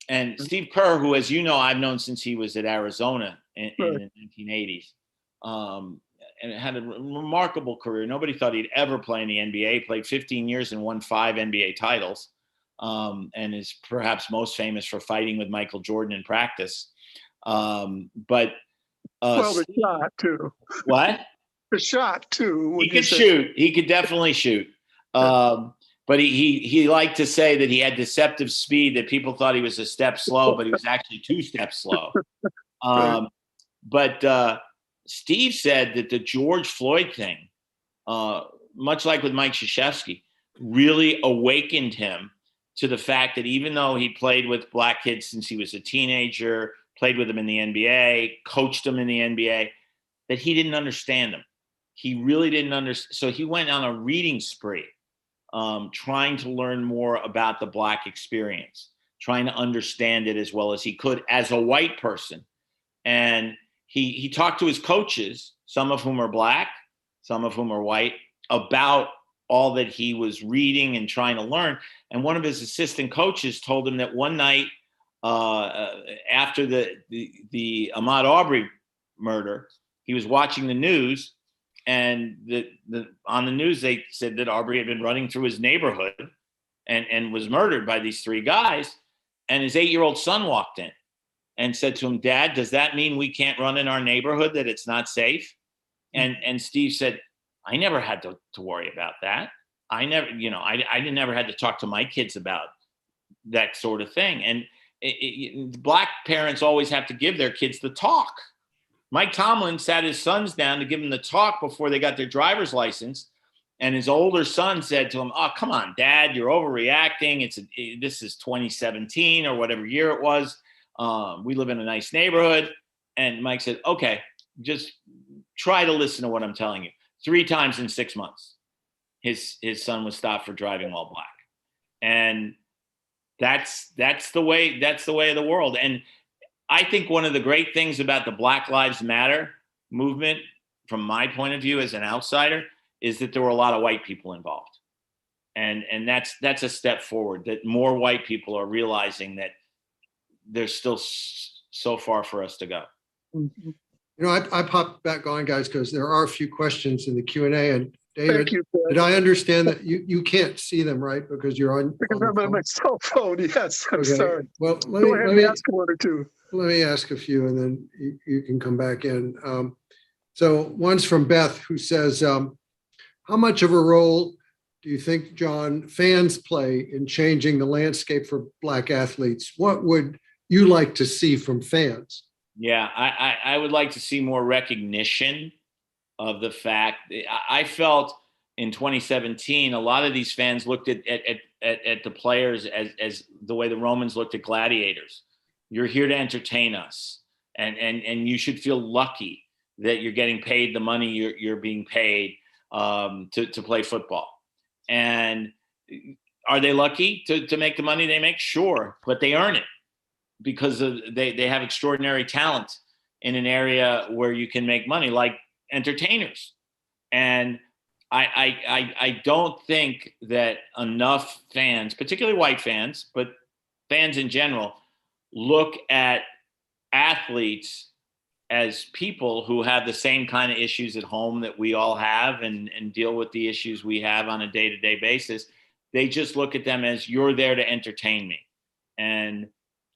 And Steve Kerr, who, as you know, I've known since he was at Arizona in the 1980s, and had a remarkable career. Nobody thought he'd ever play in the NBA. Played 15 years and won 5 NBA titles, and is perhaps most famous for fighting with Michael Jordan in practice. The shot too. What? The shot too. He could shoot. He could definitely shoot. But he liked to say that he had deceptive speed, that people thought he was a step slow, but he was actually 2 steps slow. But Steve said that the George Floyd thing, much like with Mike Krzyzewski, really awakened him to the fact that even though he played with black kids since he was a teenager, played with them in the NBA, coached them in the NBA, that he didn't understand them. He really didn't understand. So he went on a reading spree. Trying to learn more about the black experience, trying to understand it as well as he could as a white person. And he talked to his coaches, some of whom are black, some of whom are white, about all that he was reading and trying to learn. And one of his assistant coaches told him that one night after the Ahmaud Arbery murder, he was watching the news. And on the news, they said that Arbery had been running through his neighborhood and was murdered by these 3 guys. And his 8-year-old son walked in and said to him, Dad, does that mean we can't run in our neighborhood, that it's not safe? And Steve said, I never had to worry about that. I never had to talk to my kids about that sort of thing. And black parents always have to give their kids the talk. Mike Tomlin sat his sons down to give them the talk before they got their driver's license. And his older son said to him, oh, come on, Dad, you're overreacting. This is 2017 or whatever year it was. We live in a nice neighborhood. And Mike said, okay, just try to listen to what I'm telling you. 3 times in 6 months, his son was stopped for driving while black. And that's the way of the world. And I think one of the great things about the Black Lives Matter movement, from my point of view as an outsider, is that there were a lot of white people involved. And that's a step forward, that more white people are realizing that there's still so far for us to go. You know, I popped back on, guys, because there are a few questions in the Q&A. And David, Thank you, Fred. did I understand that you can't see them, right? Because you're on. Because on I'm the on phone? my cell phone. Yes, I'm Okay. sorry. Well, Go ahead and ask one or two. let me ask a few, and then you can come back in. So one's from Beth, who says, how much of a role do you think, John, fans play in changing the landscape for Black athletes? What would you like to see from fans? Yeah, I would like to see more recognition of the fact. I felt in 2017, a lot of these fans looked at the players as the way the Romans looked at gladiators. You're here to entertain us, and you should feel lucky that you're getting paid the money you're being paid to play football. And are they lucky to make the money they make? Sure, but they earn it because they have extraordinary talent in an area where you can make money, like entertainers. And I don't think that enough fans, particularly white fans, but fans in general, look at athletes as people who have the same kind of issues at home that we all have and deal with the issues we have on a day-to-day basis. They just look at them as, you're there to entertain me. And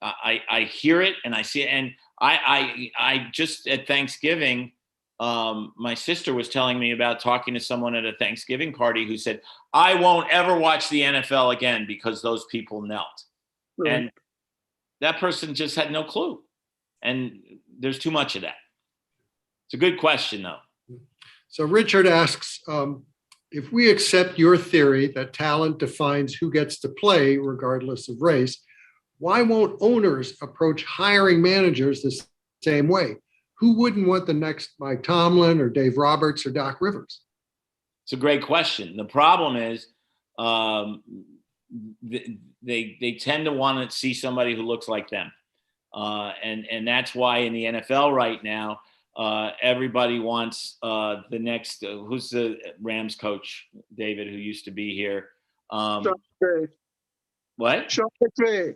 I hear it and I see it. And I just at Thanksgiving, my sister was telling me about talking to someone at a Thanksgiving party who said, I won't ever watch the NFL again because those people knelt. Right. And that person just had no clue. And there's too much of that. It's a good question, though. So Richard asks, if we accept your theory that talent defines who gets to play regardless of race, why won't owners approach hiring managers the same way? Who wouldn't want the next Mike Tomlin or Dave Roberts or Doc Rivers? It's a great question. The problem is they tend to want to see somebody who looks like them. And that's why in the NFL right now, everybody wants the next, who's the Rams coach, David, who used to be here? Sean McVay. What? Sean McVay.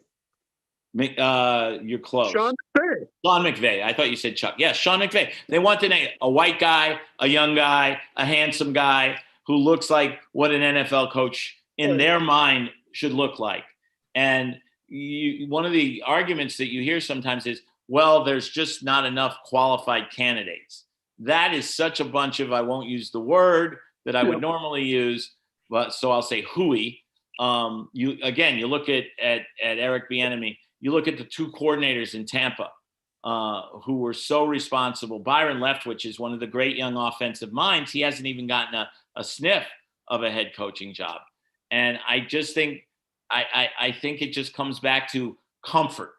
You're close. Sean McVay. Sean McVay. I thought you said Chuck. Yes, Sean McVay. They want a white guy, a young guy, a handsome guy who looks like what an NFL coach in their mind should look like. And one of the arguments that you hear sometimes is, well, there's just not enough qualified candidates. That is such a bunch of, I won't use the word that I would normally use, but so I'll say hooey. You look at Eric Bieniemy. You look at the 2 coordinators in Tampa who were so responsible. Byron Leftwich is one of the great young offensive minds. He hasn't even gotten a sniff of a head coaching job. And I just think, I think it just comes back to comfort.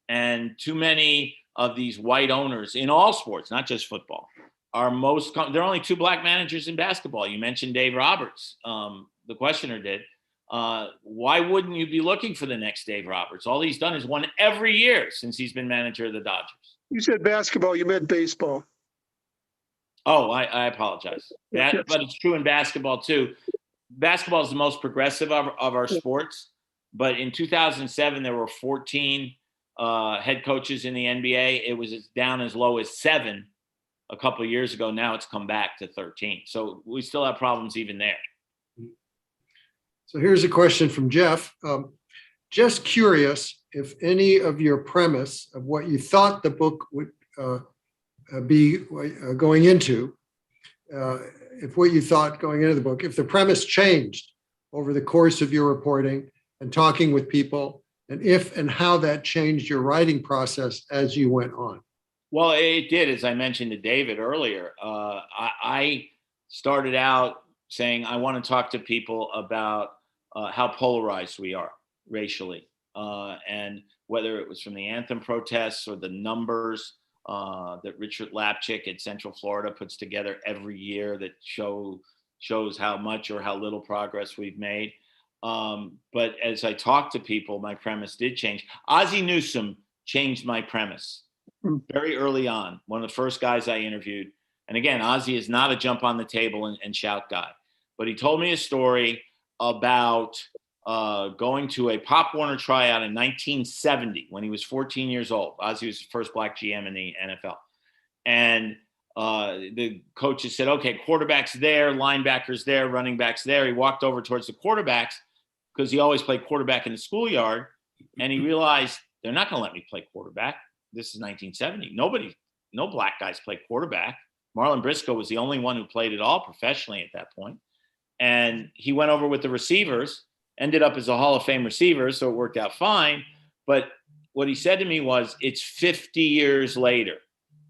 And too many of these white owners in all sports, not just football, there are only 2 black managers in basketball. You mentioned Dave Roberts, the questioner did. Why wouldn't you be looking for the next Dave Roberts? All he's done is won every year since he's been manager of the Dodgers. You said basketball, you meant baseball. Oh, I apologize. But it's true in basketball too. Basketball is the most progressive of our sports. But in 2007, there were 14 head coaches in the NBA. It was down as low as 7 a couple of years ago. Now it's come back to 13. So we still have problems even there. So here's a question from Jeff. Just curious if any of your premise of what you thought the book would be going into, if what you thought going into the book, if the premise changed over the course of your reporting and talking with people, and if and how that changed your writing process as you went on. Well, it did, as I mentioned to David earlier. I started out saying I want to talk to people about how polarized we are racially, and whether it was from the anthem protests or the numbers that Richard Lapchick at Central Florida puts together every year that shows how much or how little progress we've made. But as I talked to people, my premise did change. Ozzie Newsome changed my premise very early on. One of the first guys I interviewed. And again, Ozzie is not a jump on the table and shout guy, but he told me a story about going to a Pop Warner tryout in 1970 when he was 14 years old. Ozzie was the first black GM in the NFL. And the coaches said, okay, quarterback's there, linebackers there, running backs there. He walked over towards the quarterbacks because he always played quarterback in the schoolyard. And he realized they're not going to let me play quarterback. This is 1970. No black guys play quarterback. Marlon Briscoe was the only one who played at all professionally at that point. And he went over with the receivers, ended up as a Hall of Fame receiver, so it worked out fine. But what he said to me was, it's 50 years later,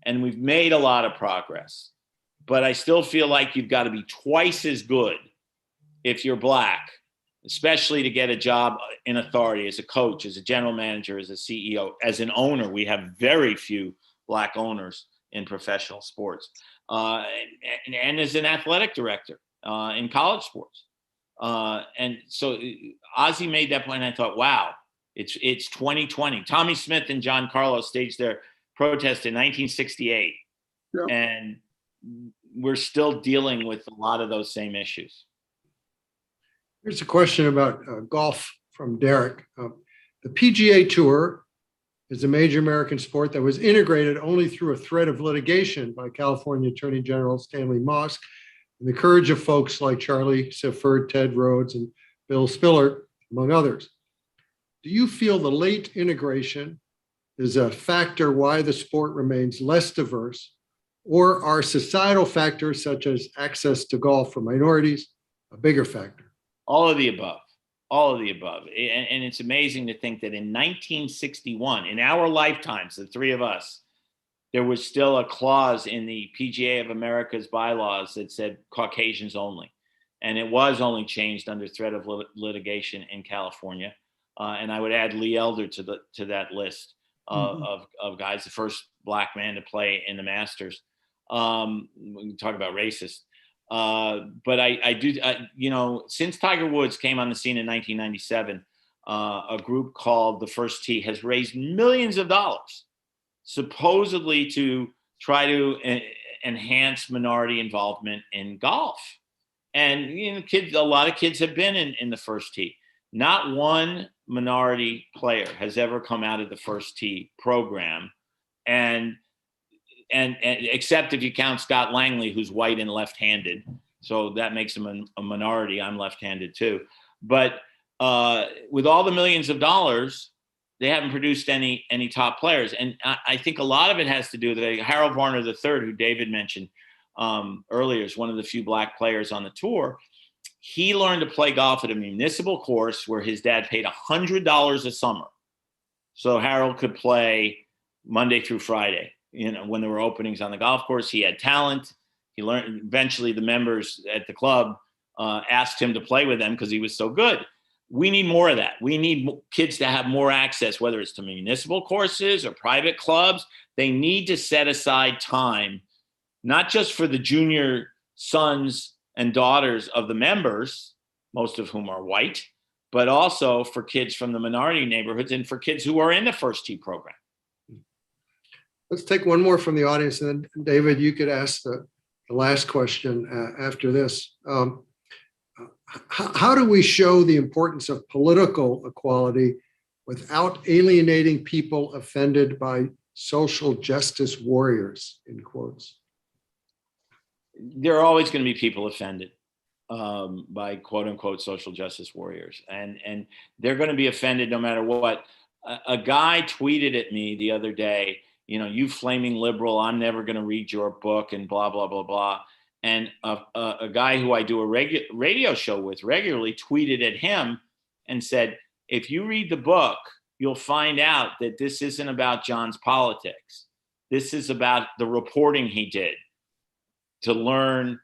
and we've made a lot of progress. But I still feel like you've got to be twice as good if you're black, especially to get a job in authority as a coach, as a general manager, as a CEO, as an owner. We have very few black owners in professional sports, and as an athletic director in college sports. And so Ozzie made that point, and I thought, wow, it's 2020. Tommy Smith and John Carlos staged their protest in 1968. Yeah. And we're still dealing with a lot of those same issues. Here's a question about golf from Derek. The PGA Tour is a major American sport that was integrated only through a threat of litigation by California Attorney General Stanley Mosk and the courage of folks like Charlie Sifford, Ted Rhodes, and Bill Spiller, among others. Do you feel the late integration is a factor why the sport remains less diverse, or are societal factors such as access to golf for minorities a bigger factor? All of the above. All of the above. And it's amazing to think that in 1961, in our lifetimes, the three of us, there was still a clause in the PGA of America's bylaws that said Caucasians only. And it was only changed under threat of litigation in California. And I would add Lee Elder to that list of guys, the first black man to play in the Masters. We can talk about racist. But I do, since Tiger Woods came on the scene in 1997, a group called The First Tee has raised millions of dollars, supposedly to try to enhance minority involvement in golf. And a lot of kids have been in the First Tee. Not one minority player has ever come out of the First Tee program, and except if you count Scott Langley, who's white and left-handed, so that makes him a minority. I'm left-handed too. But with all the millions of dollars, they haven't produced any top players. And I think a lot of it has to do with Harold Varner III, who David mentioned earlier, is one of the few black players on the tour. He learned to play golf at a municipal course where his dad paid $100 a summer, so Harold could play Monday through Friday. When there were openings on the golf course, he had talent. He learned. Eventually, the members at the club asked him to play with them because he was so good. We need more of that. We need kids to have more access, whether it's to municipal courses or private clubs. They need to set aside time, not just for the junior sons and daughters of the members, most of whom are white, but also for kids from the minority neighborhoods and for kids who are in the First Tee program. Let's take one more from the audience, and then David, you could ask the last question after this. How do we show the importance of political equality without alienating people offended by social justice warriors, in quotes? There are always going to be people offended by quote unquote social justice warriors. And they're going to be offended no matter what. A guy tweeted at me the other day, you flaming liberal, I'm never going to read your book and blah, blah, blah, blah. And a guy who I do a radio show with regularly tweeted at him and said, if you read the book, you'll find out that this isn't about John's politics. This is about the reporting he did to learn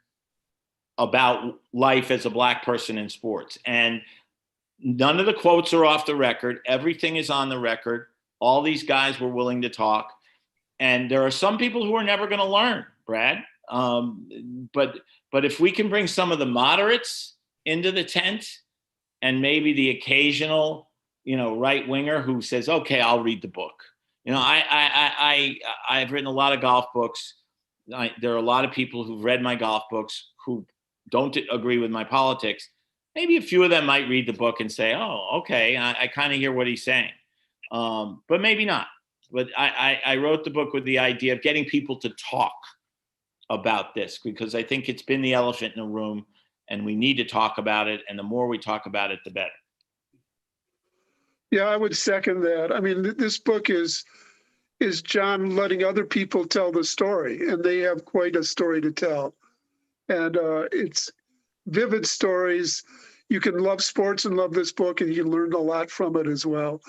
about life as a black person in sports. And none of the quotes are off the record. Everything is on the record. All these guys were willing to talk. And there are some people who are never going to learn, Brad. But if we can bring some of the moderates into the tent, and maybe the occasional, right winger who says, "Okay, I'll read the book." I've written a lot of golf books. There are a lot of people who've read my golf books who don't agree with my politics. Maybe a few of them might read the book and say, "Oh, okay, I kind of hear what he's saying," but maybe not. But I wrote the book with the idea of getting people to talk about this, because I think it's been the elephant in the room, and we need to talk about it. And the more we talk about it, the better. Yeah, I would second that. I mean, this book is John letting other people tell the story, and they have quite a story to tell. And it's vivid stories. You can love sports and love this book, and you can learn a lot from it as well.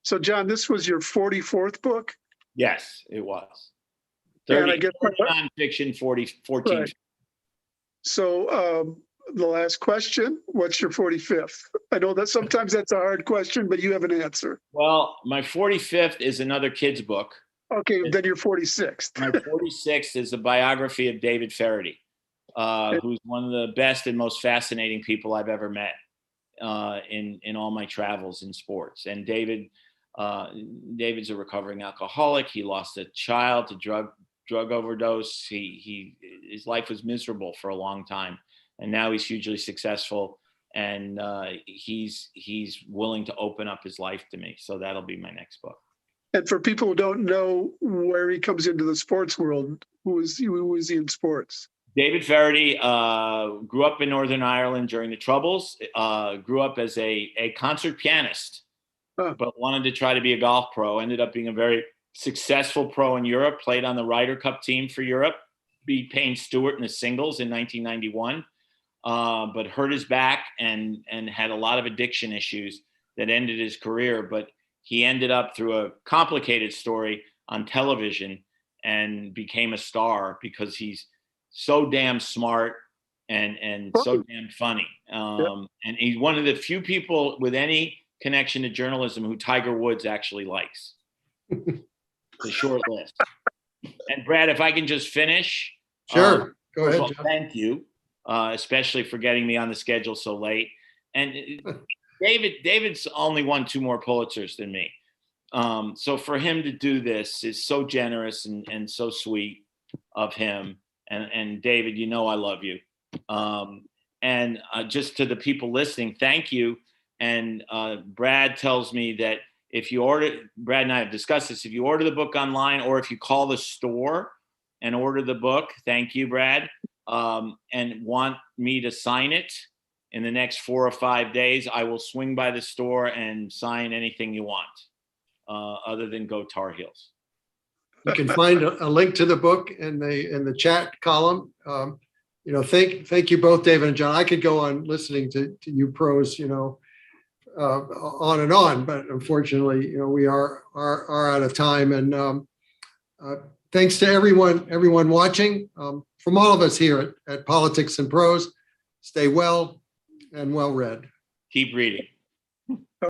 So, John, this was your 44th book? Yes, it was. 30, I guess nonfiction, 14. Right. So the last question, what's your 45th? I know that sometimes that's a hard question, but you have an answer. Well, my 45th is another kid's book. Okay, then you're 46th. My 46th is a biography of David Faraday, who's one of the best and most fascinating people I've ever met in all my travels in sports. And David's a recovering alcoholic. He lost a child to drug overdose. His life was miserable for a long time, and now he's hugely successful. And he's willing to open up his life to me. So that'll be my next book. And for people who don't know where he comes into the sports world, who is he in sports? David Faraday grew up in Northern Ireland during the Troubles, grew up as a concert pianist, but wanted to try to be a golf pro, ended up being a very successful pro in Europe, played on the Ryder Cup team for Europe, beat Payne Stewart in the singles in 1991, but hurt his back and had a lot of addiction issues that ended his career. But he ended up, through a complicated story, on television and became a star because he's so damn smart and so damn funny. And he's one of the few people with any connection to journalism who Tiger Woods actually likes. It's a short list. And Brad, if I can just finish. Sure. Go ahead, well, John. thank you, especially for getting me on the schedule so late. And David's only won 2 more Pulitzers than me. So for him to do this is so generous and so sweet of him. And David, I love you. And just to the people listening, thank you. And Brad tells me that if you order, Brad and I have discussed this, if you order the book online or if you call the store and order the book, thank you, Brad, and want me to sign it in the next 4 or 5 days, I will swing by the store and sign anything you want, other than Go Tar Heels. You can find a link to the book in the chat column. Thank you both, David and John. I could go on listening to you pros, on and on, but unfortunately, we are out of time. And thanks to everyone watching. From all of us here at Politics and Prose, stay well and well read. Keep reading.